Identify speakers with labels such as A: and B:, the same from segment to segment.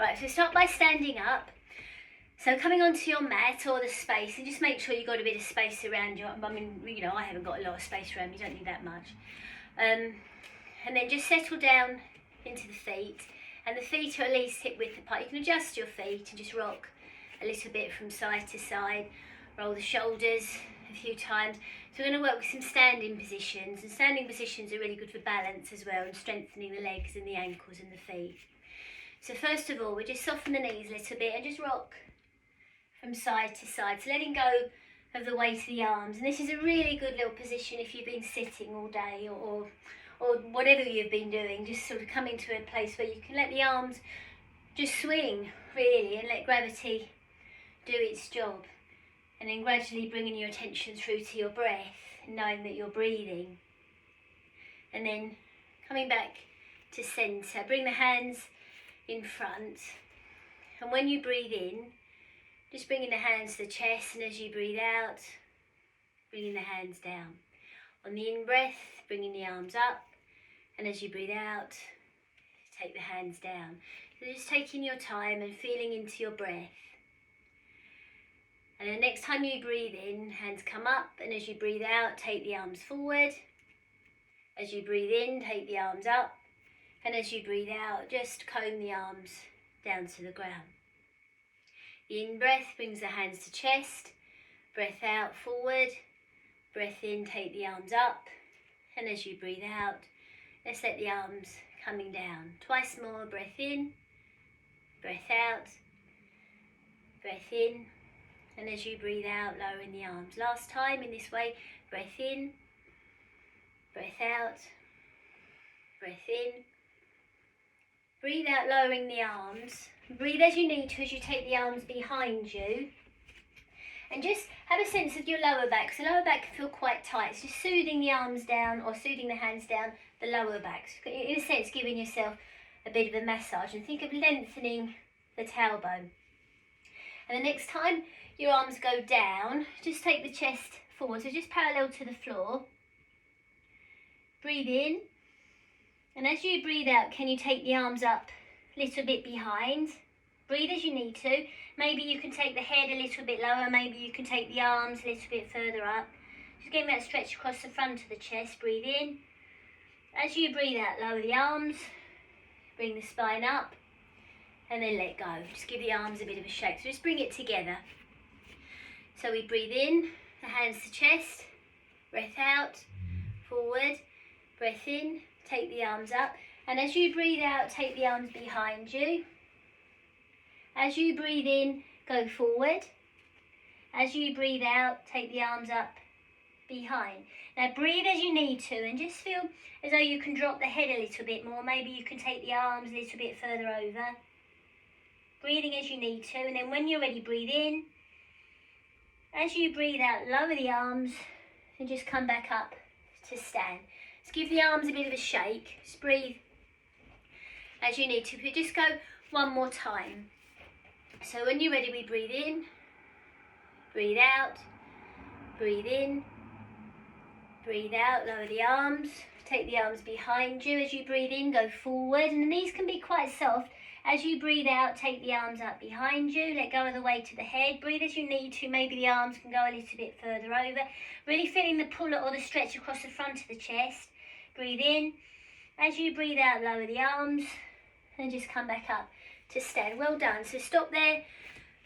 A: Right, so start by standing up. So coming onto your mat or the space, and just make sure you've got a bit of space around you. I mean, you know, I haven't got a lot of space around me, you don't need that much. And then just settle down into the feet, and the feet are at least hip width apart. You can adjust your feet and just rock a little bit from side to side. Roll the shoulders a few times. So we're going to work with some standing positions, and standing positions are really good for balance as well, and strengthening the legs and the ankles and the feet. So first of all, we just soften the knees a little bit and just rock from side to side, so letting go of the weight of the arms. And this is a really good little position if you've been sitting all day or whatever you've been doing, just sort of coming to a place where you can let the arms just swing really and let gravity do its job, and then gradually bringing your attention through to your breath, knowing that you're breathing, and then coming back to centre. Bring the hands in front, and when you breathe in, just bringing the hands to the chest, and as you breathe out, bringing the hands down. On the in-breath, bringing the arms up, and as you breathe out, take the hands down. So just taking your time and feeling into your breath. And then next time you breathe in, hands come up, and as you breathe out, take the arms forward. As you breathe in, take the arms up, and as you breathe out, just comb the arms down to the ground. The in-breath brings the hands to chest, breath out, forward, breath in, take the arms up, and as you breathe out, let's let the arms coming down. Twice more, breath in, breath out, breath in, and as you breathe out, lowering the arms. Last time in this way, breath in, breath out, breath in. Breathe out, lowering the arms. Breathe as you need to as you take the arms behind you. And just have a sense of your lower back, because the lower back can feel quite tight. So just soothing the arms down or soothing the hands down the lower back. So in a sense, giving yourself a bit of a massage, and think of lengthening the tailbone. And the next time your arms go down, just take the chest forward, so just parallel to the floor. Breathe in, and as you breathe out, can you take the arms up a little bit behind? Breathe as you need to. Maybe you can take the head a little bit lower, maybe you can take the arms a little bit further up. Just getting that stretch across the front of the chest. Breathe in. As you breathe out, lower the arms, bring the spine up, and then let go. Just give the arms a bit of a shake. So just bring it together. So we breathe in, the hands to chest, breath out, forward, breath in, take the arms up, and as you breathe out, take the arms behind you. As you breathe in, go forward. As you breathe out, take the arms up behind. Now breathe as you need to, and just feel as though you can drop the head a little bit more. Maybe you can take the arms a little bit further over. Breathing as you need to, and then when you're ready, breathe in. As you breathe out, lower the arms and just come back up to stand. Just give the arms a bit of a shake. Just breathe as you need to. But just go one more time. So when you're ready, we breathe in, breathe out, breathe in, breathe out, lower the arms, take the arms behind you. As you breathe in, go forward, and the knees can be quite soft. As you breathe out, take the arms up behind you, let go of the weight of the head. Breathe as you need to, maybe the arms can go a little bit further over. Really feeling the pull or the stretch across the front of the chest. Breathe in. As you breathe out, lower the arms, and just come back up to stand. Well done. So stop there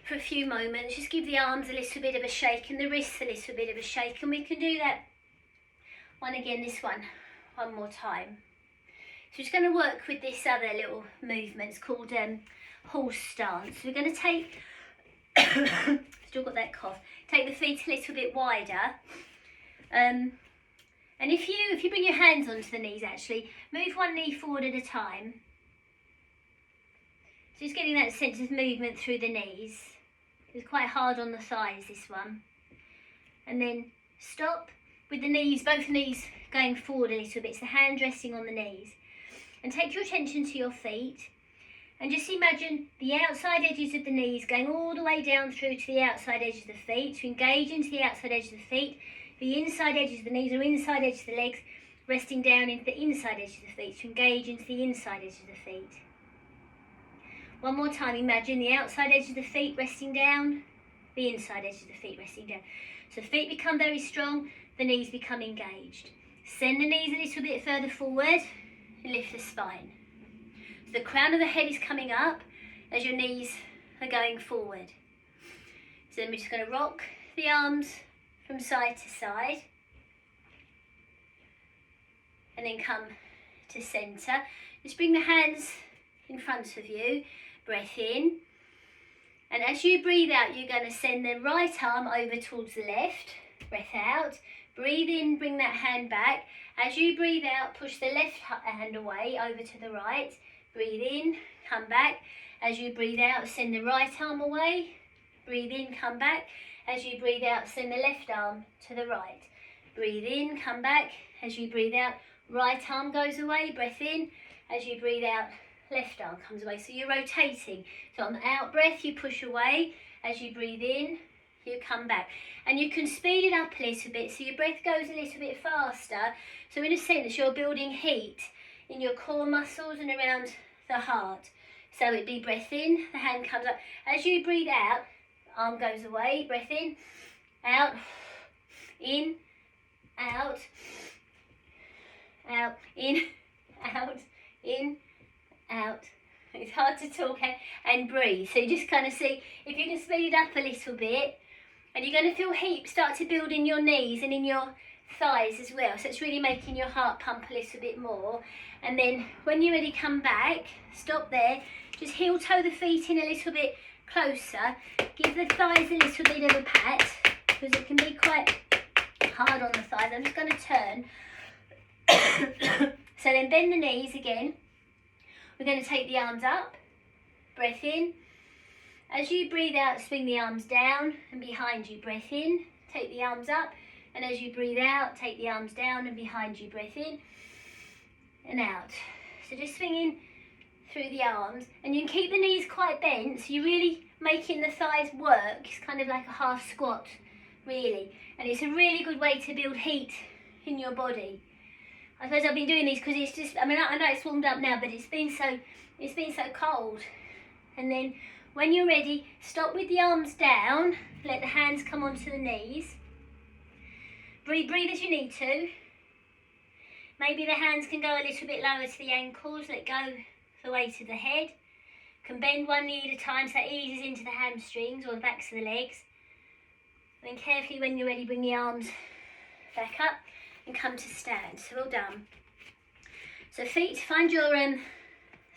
A: for a few moments. Just give the arms a little bit of a shake and the wrists a little bit of a shake, and we can do that one again, this one more time. So we're just going to work with this other little movement. It's called horse stance. We're going to take, still got that cough, take the feet a little bit wider. And if you bring your hands onto the knees, actually, move one knee forward at a time. So just getting that sense of movement through the knees. It's quite hard on the thighs, this one. And then stop with the knees, both knees going forward a little bit, so the hand resting on the knees. And take your attention to your feet, and just imagine the outside edges of the knees going all the way down through to the outside edges of the feet. So engage into the outside edges of the feet. The inside edges of the knees or inside edges of the legs resting down into the inside edges of the feet. So engage into the inside edges of the feet. One more time, imagine the outside edge of the feet resting down, the inside edge of the feet resting down. So feet become very strong, the knees become engaged. Send the knees a little bit further forward and lift the spine. So the crown of the head is coming up as your knees are going forward. So then we're just going to rock the arms from side to side and then come to centre. Just bring the hands in front of you, breath in, and as you breathe out you're going to send the right arm over towards the left, breath out, breathe in, bring that hand back. As you breathe out, push the left hand away over to the right, breathe in, come back. As you breathe out, send the right arm away, breathe in, come back. As you breathe out, send the left arm to the right, breathe in, come back. As you breathe out, right arm goes away, breath in. As you breathe out, left arm comes away. So you're rotating. So on the out breath, you push away. As you breathe in, you come back. And you can speed it up a little bit so your breath goes a little bit faster. So in a sense, you're building heat in your core muscles and around the heart. So it'd be breath in, the hand comes up. As you breathe out, arm goes away, breath in, out, in, out, in, out, in, out. It's hard to talk and breathe. So you just kind of see, if you can speed it up a little bit, and you're going to feel heat start to build in your knees and in your thighs as well. So it's really making your heart pump a little bit more. And then when you're ready, come back, stop there, just heel toe the feet in a little bit closer, give the thighs a little bit of a pat, because it can be quite hard on the thighs. I'm just going to turn. So then bend the knees again. We're going to take the arms up, breath in. As you breathe out, swing the arms down and behind you, breath in, take the arms up. And as you breathe out, take the arms down and behind you, breath in and out. So just swinging through the arms, and you can keep the knees quite bent, so you're really making the thighs work. It's kind of like a half squat, really. And it's a really good way to build heat in your body. I suppose I've been doing these because it's just, I mean, I know it's warmed up now, but it's been so cold. And then when you're ready, stop with the arms down, let the hands come onto the knees. Breathe as you need to. Maybe the hands can go a little bit lower to the ankles, let go the weight of the head. Can bend one knee at a time so that eases into the hamstrings or the backs of the legs. Then carefully when you're ready, bring the arms back up and come to stand. So well done. So feet, find your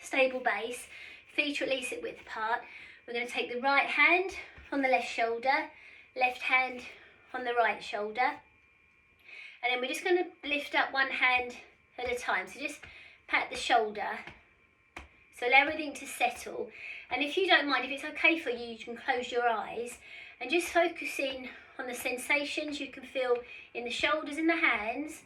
A: stable base. Feet are at least at width apart. We're going to take the right hand on the left shoulder, left hand on the right shoulder. And then we're just going to lift up one hand at a time. So just pat the shoulder. So allow everything to settle. And if you don't mind, if it's okay for you, you can close your eyes and just focus in on the sensations you can feel in the shoulders and the hands,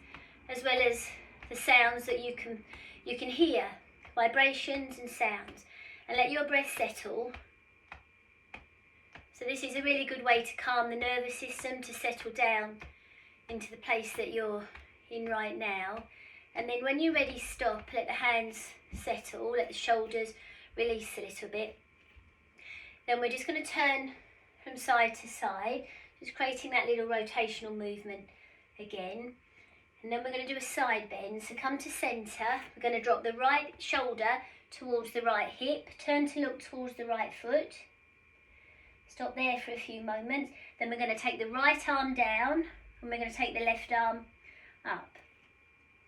A: as well as the sounds that you can hear, vibrations and sounds. And let your breath settle. So this is a really good way to calm the nervous system, to settle down into the place that you're in right now. And then when you're ready, stop, let the hands settle, let the shoulders release a little bit. Then we're just going to turn from side to side, just creating that little rotational movement again. And then we're going to do a side bend. So come to centre, we're going to drop the right shoulder towards the right hip, turn to look towards the right foot. Stop there for a few moments. Then we're going to take the right arm down and we're going to take the left arm up.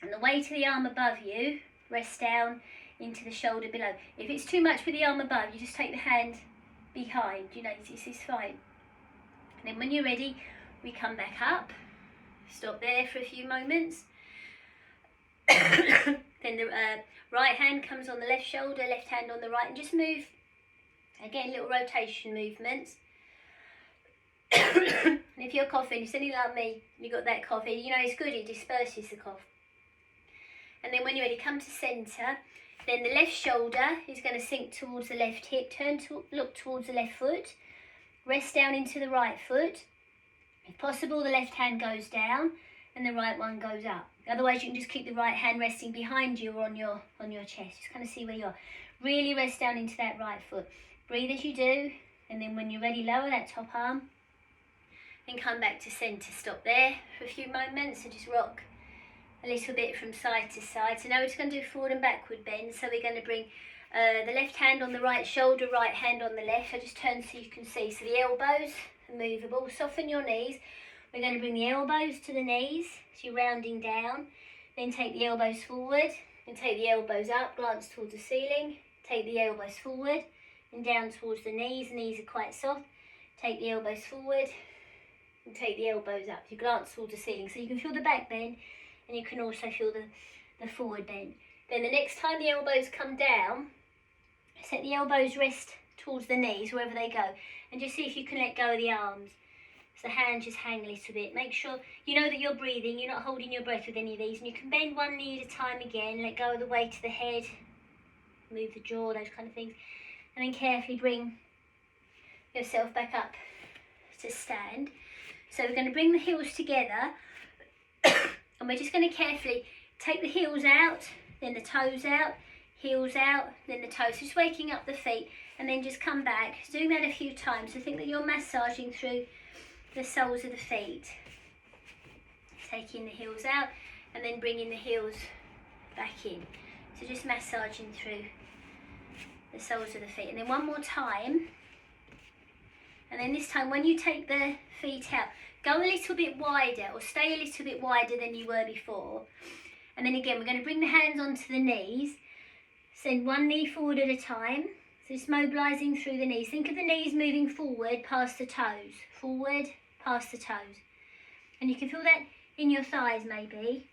A: And the weight of the arm above you rests down into the shoulder below. If it's too much with the arm above, you just take the hand behind. You know, this is fine. And then when you're ready, we come back up. Stop there for a few moments. Then the right hand comes on the left shoulder, left hand on the right, and just move. Again, little rotation movements. And if you're coughing, it's anything like me, you got that cough, you know, it's good, it disperses the cough. And then when you're ready, come to centre. Then the left shoulder is going to sink towards the left hip. Turn to look towards the left foot. Rest down into the right foot. If possible, the left hand goes down and the right one goes up. Otherwise, you can just keep the right hand resting behind you or on your chest. Just kind of see where you are. Really rest down into that right foot. Breathe as you do, and then when you're ready, lower that top arm. Then come back to centre. Stop there for a few moments and just rock a little bit from side to side. So now we're just going to do forward and backward bend. So we're going to bring the left hand on the right shoulder, right hand on the left. I just turn so you can see. So the elbows are movable. Soften your knees. We're going to bring the elbows to the knees. So you're rounding down. Then take the elbows forward and take the elbows up. Glance towards the ceiling. Take the elbows forward and down towards the knees. Knees are quite soft. Take the elbows forward and take the elbows up. You glance towards the ceiling. So you can feel the back bend and you can also feel the forward bend. Then the next time the elbows come down, set the elbows rest towards the knees, wherever they go. And just see if you can let go of the arms. So the hands just hang a little bit. Make sure you know that you're breathing. You're not holding your breath with any of these. And you can bend one knee at a time again. Let go of the weight of the head. Move the jaw, those kind of things. And then carefully bring yourself back up to stand. So we're going to bring the heels together. And we're just going to carefully take the heels out, then the toes out, heels out, then the toes. Just waking up the feet and then just come back. Doing that a few times. So think that you're massaging through the soles of the feet. Taking the heels out and then bringing the heels back in. So just massaging through the soles of the feet. And then one more time. And then this time when you take the feet out, go a little bit wider or stay a little bit wider than you were before. And then again, we're going to bring the hands onto the knees. Send one knee forward at a time. So just mobilising through the knees. Think of the knees moving forward past the toes. Forward, past the toes. And you can feel that in your thighs maybe.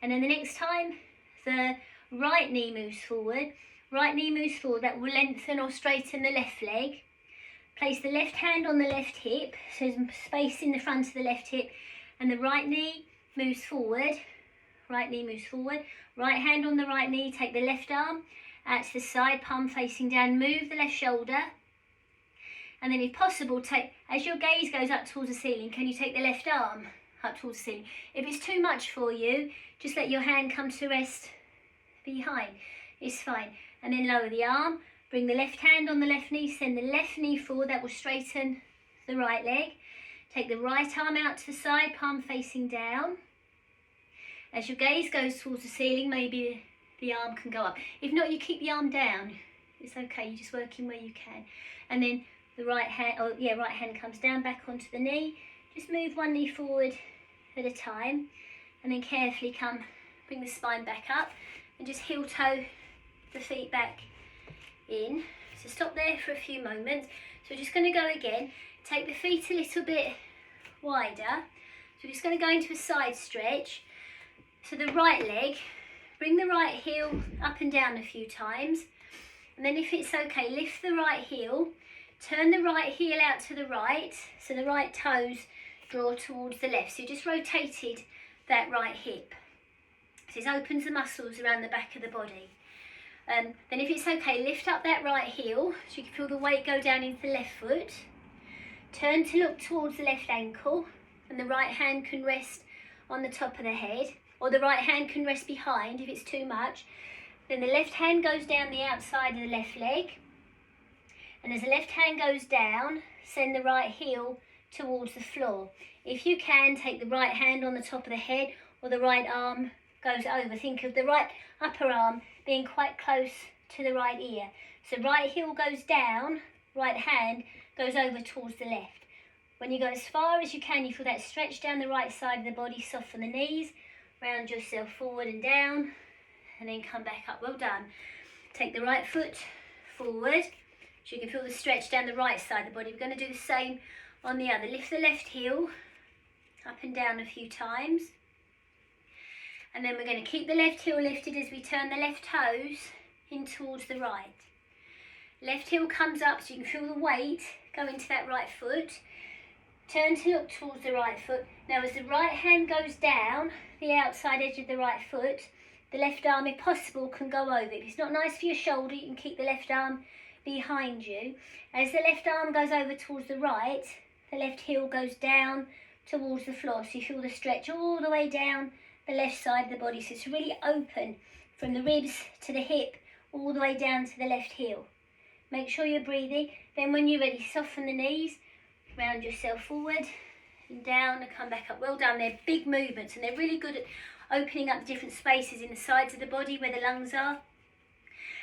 A: And then the next time, the right knee moves forward. Right knee moves forward. That will lengthen or straighten the left leg. Place the left hand on the left hip, so there's space in the front of the left hip, and the right knee moves forward. Right knee moves forward. Right hand on the right knee, take the left arm out to the side, palm facing down, move the left shoulder. And then if possible, take, as your gaze goes up towards the ceiling, can you take the left arm up towards the ceiling? If it's too much for you, just let your hand come to rest behind. It's fine. And then lower the arm. Bring the left hand on the left knee, send the left knee forward, that will straighten the right leg. Take the right arm out to the side, palm facing down. As your gaze goes towards the ceiling, maybe the arm can go up. If not, you keep the arm down. It's okay, you're just working where you can. And then the right hand comes down, back onto the knee. Just move one knee forward at a time. And then carefully bring the spine back up and just heel toe the feet back in. So stop there for a few moments. So we're just going to go again. Take the feet a little bit wider. So we're just going to go into a side stretch. So the right leg, bring the right heel up and down a few times. And then if it's okay, lift the right heel. Turn the right heel out to the right. So the right toes draw towards the left. So you just rotated that right hip. So this opens the muscles around the back of the body. Then if it's okay, lift up that right heel so you can feel the weight go down into the left foot. Turn to look towards the left ankle and the right hand can rest on the top of the head, or the right hand can rest behind if it's too much. Then the left hand goes down the outside of the left leg, and as the left hand goes down, send the right heel towards the floor. If you can, take the right hand on the top of the head or the right arm goes over. Think of the right upper arm being quite close to the right ear. So right heel goes down, right hand goes over towards the left. When you go as far as you can, you feel that stretch down the right side of the body, soften the knees, round yourself forward and down, and then come back up. Well done. Take the right foot forward, so you can feel the stretch down the right side of the body. We're going to do the same on the other. Lift the left heel up and down a few times. And then we're going to keep the left heel lifted as we turn the left toes in towards the right. Left heel comes up so you can feel the weight go into that right foot. Turn to look towards the right foot. Now as the right hand goes down the outside edge of the right foot, the left arm, if possible, can go over. If it's not nice for your shoulder, you can keep the left arm behind you. As the left arm goes over towards the right, the left heel goes down towards the floor. So you feel the stretch all the way down the left side of the body. So it's really open from the ribs to the hip, all the way down to the left heel. Make sure you're breathing. Then when you're ready, soften the knees, round yourself forward and down and come back up. Well done. They're big movements and they're really good at opening up the different spaces in the sides of the body where the lungs are.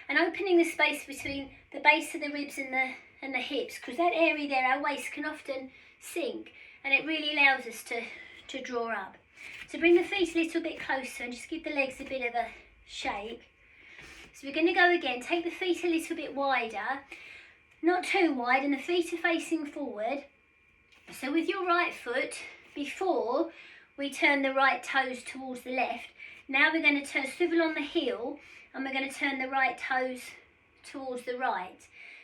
A: And opening the space between the base of the ribs and the hips, because that area there, our waist can often sink, and it really allows us to draw up. So bring the feet a little bit closer and just give the legs a bit of a shake. So we're going to go again. Take the feet a little bit wider, not too wide, and the feet are facing forward. So with your right foot, before we turn the right toes towards the left, now we're going to swivel on the heel, and we're going to turn the right toes towards the right.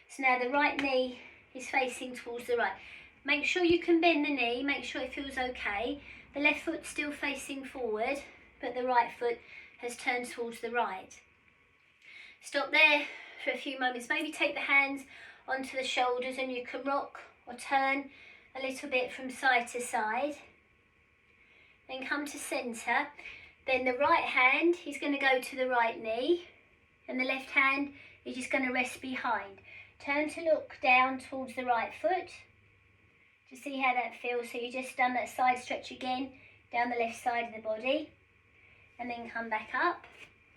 A: So now the right knee is facing towards the right. Make sure you can bend the knee, make sure it feels okay. The left foot's still facing forward, but the right foot has turned towards the right. Stop there for a few moments. Maybe take the hands onto the shoulders and you can rock or turn a little bit from side to side. Then come to centre. Then the right hand is going to go to the right knee and the left hand is just going to rest behind. Turn to look down towards the right foot to see how that feels. So you just done that side stretch again down the left side of the body, and then come back up.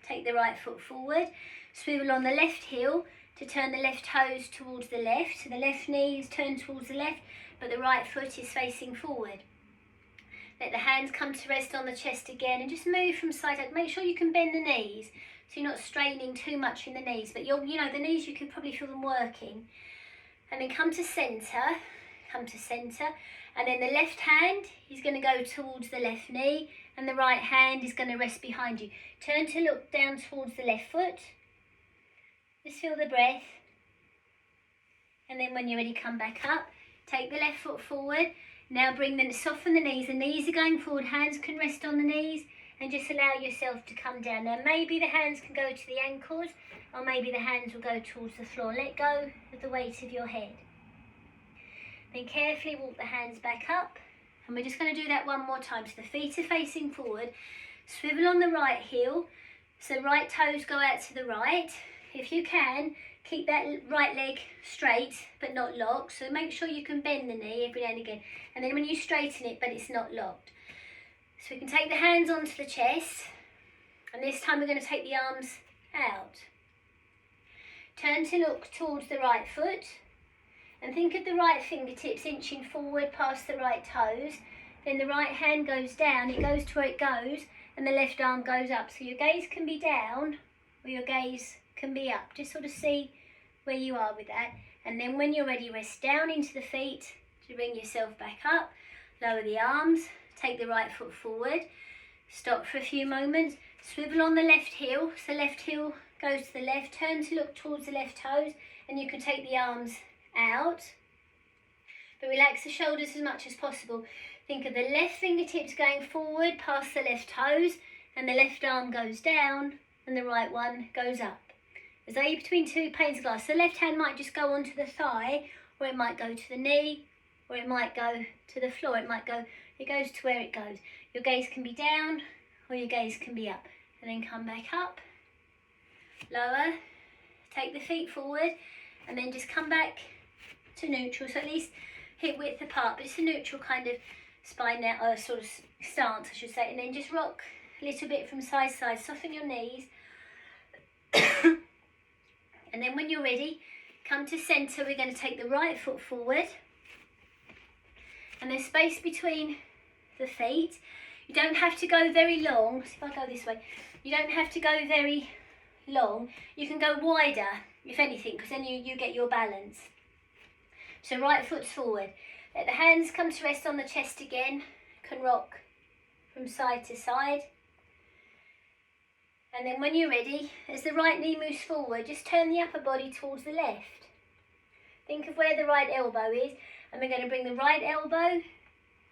A: Take the right foot forward, swivel on the left heel to turn the left toes towards the left. So the left knee is turned towards the left, but the right foot is facing forward. Let the hands come to rest on the chest again and just move from side to side. Make sure you can bend the knees so you're not straining too much in the knees, but the knees, you can probably feel them working. And then come to centre, and then the left hand is going to go towards the left knee and the right hand is going to rest behind you. Turn to look down towards the left foot. Just feel the breath. And then when you're ready, come back up. Take the left foot forward. Now soften the knees. The knees are going forward. Hands can rest on the knees and just allow yourself to come down. Now maybe the hands can go to the ankles, or maybe the hands will go towards the floor. Let go of the weight of your head. Then carefully walk the hands back up, and we're just going to do that one more time. So the feet are facing forward, swivel on the right heel, so right toes go out to the right. If you can, keep that right leg straight but not locked, so make sure you can bend the knee every now and again, and then when you straighten it but it's not locked. So we can take the hands onto the chest, and this time we're going to take the arms out. Turn to look towards the right foot. And think of the right fingertips inching forward past the right toes. Then the right hand goes down, it goes to where it goes, and the left arm goes up. So your gaze can be down or your gaze can be up. Just sort of see where you are with that. And then when you're ready, rest down into the feet to bring yourself back up. Lower the arms, take the right foot forward. Stop for a few moments. Swivel on the left heel. So left heel goes to the left. Turn to look towards the left toes, and you can take the arms out, but relax the shoulders as much as possible. Think of the left fingertips going forward past the left toes, and the left arm goes down and the right one goes up. As though you're between two panes of glass. The left hand might just go onto the thigh, or it might go to the knee, or it might go to the floor. It goes to where it goes. Your gaze can be down or your gaze can be up, and then come back up, lower, take the feet forward, and then just come back to neutral, so at least hip width apart, but it's a neutral kind of spine now, or sort of stance I should say, and then just rock a little bit from side to side, soften your knees. And then when you're ready, come to centre. We're going to take the right foot forward, and there's space between the feet. You don't have to go very long. See if I go this way. You don't have to go very long. You can go wider if anything, because then you get your balance. So right foot's forward. Let the hands come to rest on the chest again. Can rock from side to side. And then when you're ready, as the right knee moves forward, just turn the upper body towards the left. Think of where the right elbow is, and we're going to bring the right elbow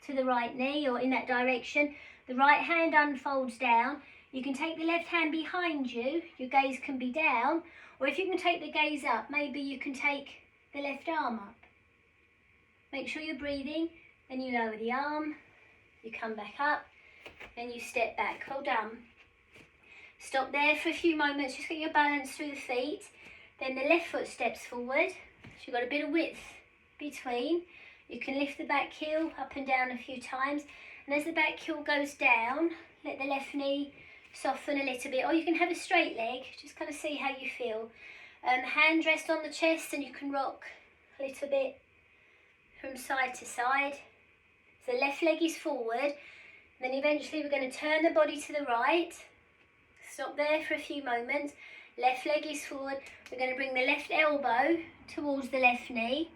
A: to the right knee, or in that direction. The right hand unfolds down. You can take the left hand behind you. Your gaze can be down, or if you can take the gaze up, maybe you can take the left arm up. Make sure you're breathing, then you lower the arm, you come back up, and you step back. Well done. Stop there for a few moments, just get your balance through the feet. Then the left foot steps forward, so you've got a bit of width between. You can lift the back heel up and down a few times, and as the back heel goes down, let the left knee soften a little bit, or you can have a straight leg, just kind of see how you feel. Hand rest on the chest, and you can rock a little bit from side to side. So left leg is forward, then eventually we're going to turn the body to the right. Stop there for a few moments. Left leg is forward. We're going to bring the left elbow towards the left knee.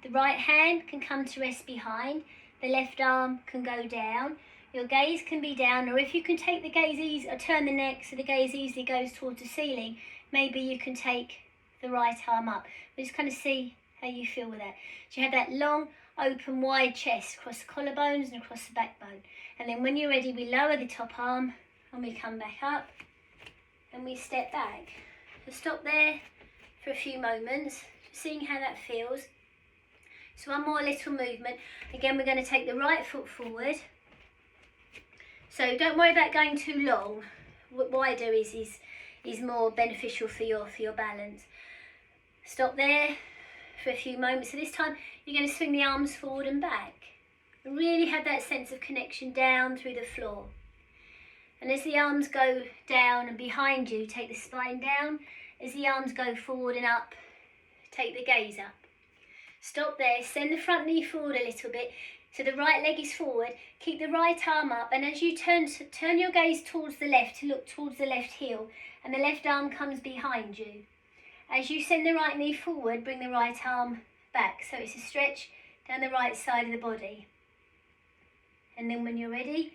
A: The right hand can come to rest behind. The left arm can go down. Your gaze can be down, or if you can take the gaze easy, or turn the neck so the gaze easily goes towards the ceiling, maybe you can take the right arm up. Just kind of see how you feel with that. So you have that long, open, wide chest across the collarbones and across the backbone. And then when you're ready, we lower the top arm and we come back up and we step back. So stop there for a few moments, just seeing how that feels. So one more little movement. Again, we're going to take the right foot forward. So don't worry about going too long. Wider is more beneficial for your balance. Stop there for a few moments. So this time you're going to swing the arms forward and back. And really have that sense of connection down through the floor. And as the arms go down and behind you, take the spine down. As the arms go forward and up, take the gaze up. Stop there, send the front knee forward a little bit. So the right leg is forward, keep the right arm up, and as you turn your gaze towards the left to look towards the left heel, and the left arm comes behind you. As you send the right knee forward, bring the right arm back. So it's a stretch down the right side of the body. And then when you're ready,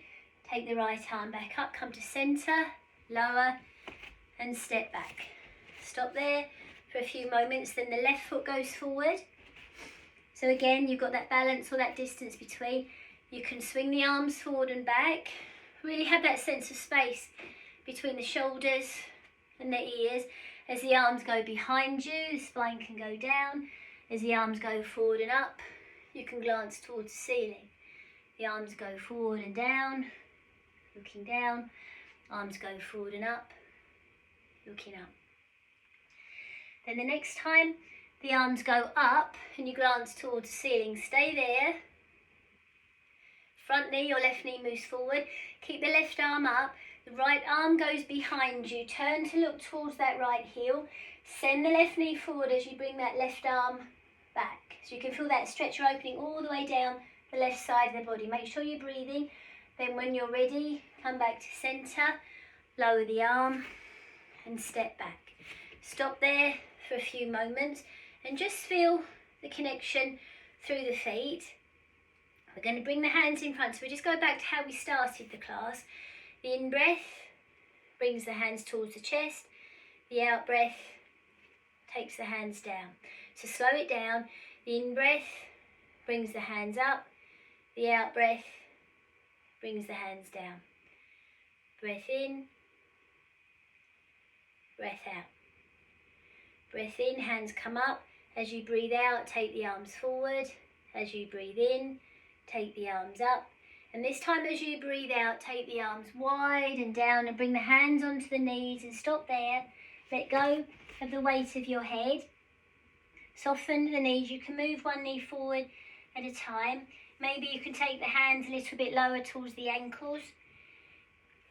A: take the right arm back up, come to centre, lower, and step back. Stop there for a few moments, then the left foot goes forward. So again, you've got that balance or that distance between. You can swing the arms forward and back. Really have that sense of space between the shoulders and the ears. As the arms go behind you, the spine can go down. As the arms go forward and up, you can glance towards the ceiling. The arms go forward and down, looking down. Arms go forward and up, looking up. Then the next time, the arms go up and you glance towards the ceiling. Stay there. Front knee or left knee moves forward. Keep the left arm up. The right arm goes behind you. Turn to look towards that right heel. Send the left knee forward as you bring that left arm back. So you can feel that stretcher opening all the way down the left side of the body. Make sure you're breathing. Then when you're ready, come back to centre. Lower the arm and step back. Stop there for a few moments. And just feel the connection through the feet. We're going to bring the hands in front. So we just go back to how we started the class. The in-breath brings the hands towards the chest. The out-breath takes the hands down. So slow it down. The in-breath brings the hands up. The out-breath brings the hands down. Breath in. Breath out. Breath in, hands come up. As you breathe out, take the arms forward. As you breathe in, take the arms up. And this time as you breathe out, take the arms wide and down and bring the hands onto the knees and stop there. Let go of the weight of your head. Soften the knees. You can move one knee forward at a time. Maybe you can take the hands a little bit lower towards the ankles.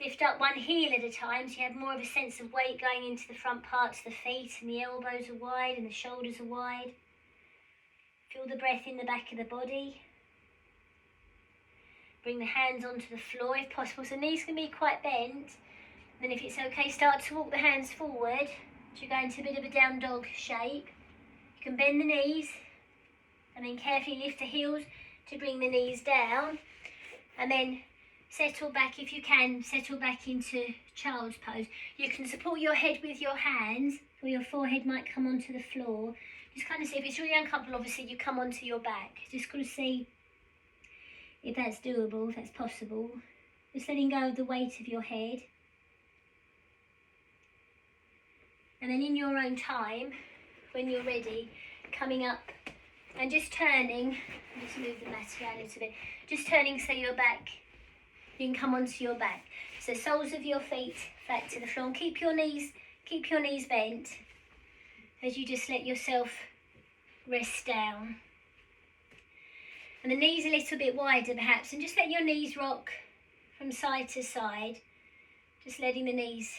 A: Lift up one heel at a time so you have more of a sense of weight going into the front parts of the feet, and the elbows are wide and the shoulders are wide. Feel the breath in the back of the body. Bring the hands onto the floor if possible. So knees can be quite bent. Then if it's okay, start to walk the hands forward. So you go into a bit of a down dog shape. You can bend the knees and then carefully lift the heels to bring the knees down. And then settle back, if you can, settle back into child's pose. You can support your head with your hands, or your forehead might come onto the floor. Just kind of see, if it's really uncomfortable, obviously you come onto your back. Just got to see if that's doable, if that's possible. Just letting go of the weight of your head. And then in your own time, when you're ready, coming up and just turning, just move the mat around a little bit, just turning so your back, you can come onto your back. So soles of your feet flat to the floor, and keep your knees bent as you just let yourself rest down. And the knees a little bit wider perhaps, and just let your knees rock from side to side, just letting the knees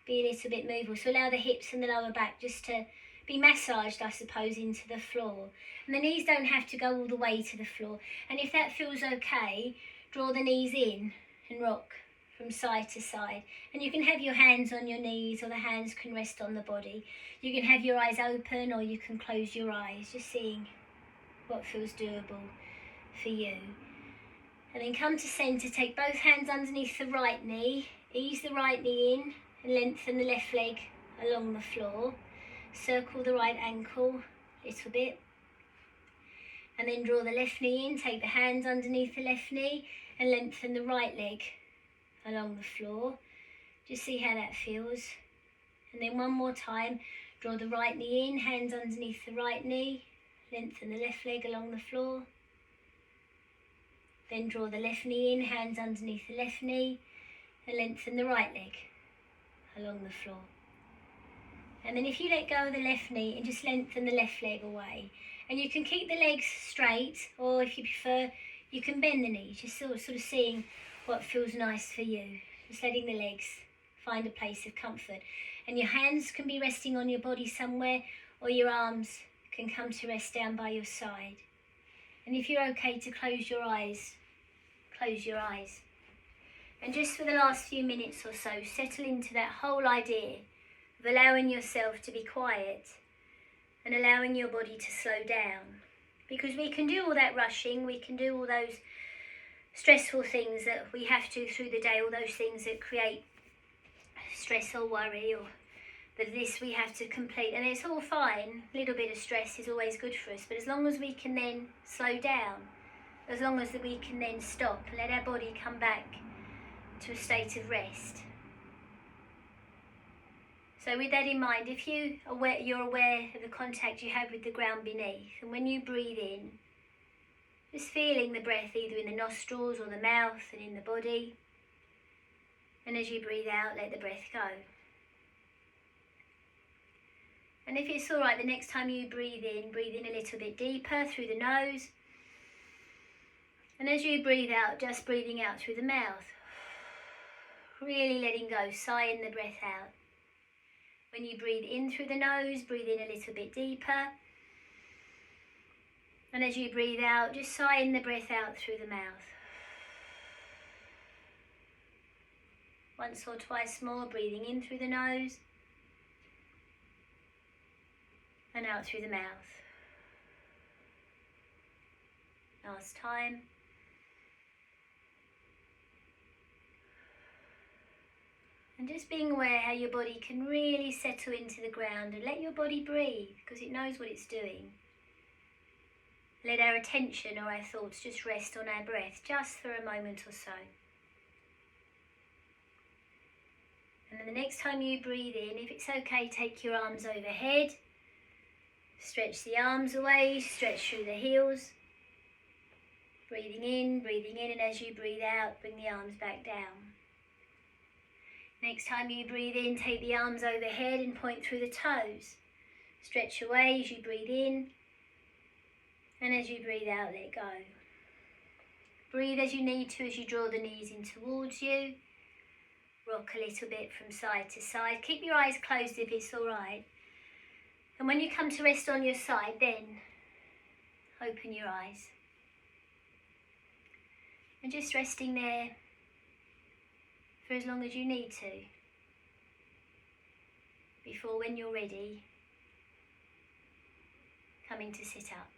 A: be a little bit movable. So allow the hips and the lower back just to be massaged, I suppose, into the floor. And the knees don't have to go all the way to the floor. And if that feels okay, draw the knees in and rock from side to side. And you can have your hands on your knees, or the hands can rest on the body. You can have your eyes open, or you can close your eyes, just seeing what feels doable for you. And then come to centre, take both hands underneath the right knee, ease the right knee in and lengthen the left leg along the floor. Circle the right ankle a little bit. And then draw the left knee in, take the hands underneath the left knee and lengthen the right leg along the floor. Just see how that feels. And then one more time, draw the right knee in, hands underneath the right knee, lengthen the left leg along the floor. Then draw the left knee in, hands underneath the left knee and lengthen the right leg along the floor. And then if you let go of the left knee and just lengthen the left leg away. And you can keep the legs straight, or if you prefer, you can bend the knees, just sort of seeing what feels nice for you. Just letting the legs find a place of comfort. And your hands can be resting on your body somewhere, or your arms can come to rest down by your side. And if you're okay to close your eyes, close your eyes. And just for the last few minutes or so, settle into that whole idea of allowing yourself to be quiet and allowing your body to slow down. Because we can do all that rushing, we can do all those stressful things that we have to through the day, all those things that create stress or worry, or this we have to complete, and it's all fine. A little bit of stress is always good for us, but as long as we can then slow down, as long as we can then stop and let our body come back to a state of rest. So with that in mind, if you're aware of the contact you have with the ground beneath, and when you breathe in, just feeling the breath either in the nostrils or the mouth and in the body, and as you breathe out, let the breath go. And if it's all right, the next time you breathe in a little bit deeper through the nose. And as you breathe out, just breathing out through the mouth. Really letting go, sighing the breath out. When you breathe in through the nose, breathe in a little bit deeper. And as you breathe out, just sighing the breath out through the mouth. Once or twice more, breathing in through the nose. And out through the mouth. Last time. And just being aware how your body can really settle into the ground, and let your body breathe because it knows what it's doing. Let our attention or our thoughts just rest on our breath just for a moment or so. And then the next time you breathe in, if it's okay, take your arms overhead. Stretch the arms away, stretch through the heels. Breathing in, and as you breathe out, bring the arms back down. Next time you breathe in, take the arms overhead and point through the toes. Stretch away as you breathe in, and as you breathe out, let go. Breathe as you need to as you draw the knees in towards you. Rock a little bit from side to side. Keep your eyes closed if it's all right. And when you come to rest on your side, then open your eyes. And just resting there for as long as you need to, before, when you're ready, coming to sit up.